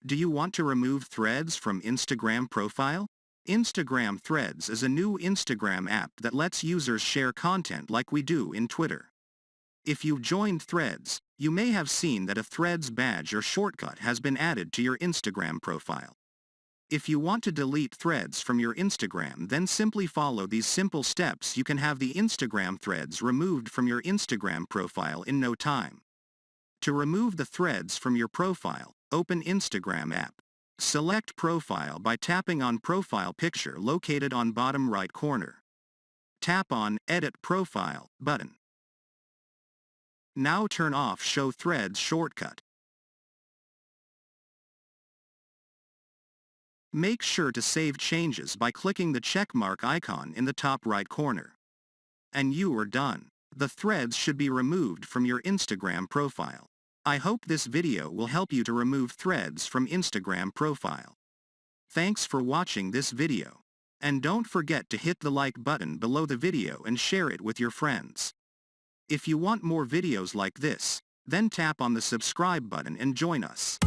Do you want to remove threads from Instagram profile? Instagram Threads is a new Instagram app that lets users share content like we do in Twitter. If you've joined Threads, you may have seen that a Threads badge or shortcut has been added to your Instagram profile. If you want to delete Threads from your Instagram, then simply follow these simple steps. You can have the Instagram Threads removed from your Instagram profile in no time. To remove the threads from your profile, open Instagram app. Select Profile by tapping on Profile picture located on bottom right corner. Tap on Edit Profile button. Now turn off Show Threads shortcut. Make sure to save changes by clicking the checkmark icon in the top right corner. And you are done. The threads should be removed from your Instagram profile. I hope this video will help you to remove threads from Instagram profile. Thanks for watching this video. And don't forget to hit the like button below the video and share it with your friends. If you want more videos like this, then tap on the subscribe button and join us.